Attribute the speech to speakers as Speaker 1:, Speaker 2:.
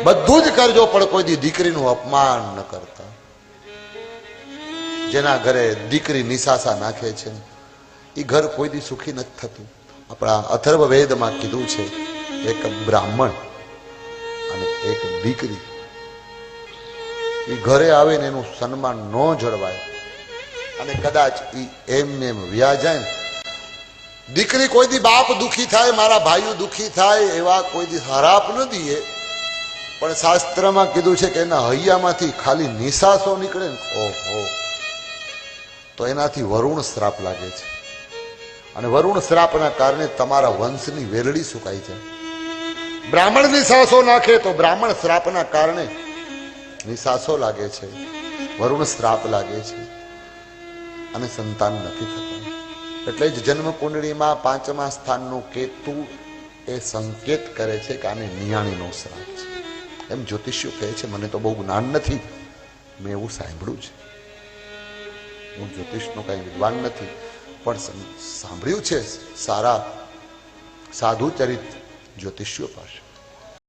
Speaker 1: બધું જ કરજો પણ કોઈ દી દીકરીનું અપમાન ન કરતા. જેના ઘરે દીકરી નિશાસા નાખે છે એ ઘર કોઈ દી સુખી નથી થતું. આપણા અથર્વવેદમાં કીધું છે એક બ્રાહ્મણ અને એક દીકરી એ ઘરે આવે ને એનું સન્માન ન જળવાય અને કદાચ એમ વ્યા જાય. દીકરી કોઈ દી બાપ દુખી થાય, મારા ભાઈઓ દુખી થાય એવા કોઈ દી હરાપ ન દઈએ, પણ શાસ્ત્રમાં કીધું છે કે એના હૈયામાંથી ખાલી નિશાસો નીકળે ને, ઓહો, તો એનાથી વરુણ શ્રાપ લાગે છે. અને વરુણ શ્રાપના કારણે તમારા વંશની વેરડી સુકાઈ જાય. બ્રાહ્મણ નિશાસો નાખે તો બ્રાહ્મણ શ્રાપના કારણે નિશાસો લાગે છે, વરુણ શ્રાપ લાગે છે અને સંતાન નથી થતા. એટલે જ જન્મ કુંડળીમાં 5મા સ્થાનનું કેતુ એ સંકેત કરે છે કે આને નિયાણીનો શ્રાપ છે. એમ જ્યોતિષીઓ કહે છે. મને તો બહુ જ્ઞાન નથી, મેં એવું સાંભળ્યું છે. હું જ્યોતિષનો કઈ વિદ્વાન નથી, પણ સાંભળ્યું છે સારા સાધુ ચરિત જ્યોતિષીઓ પાસે.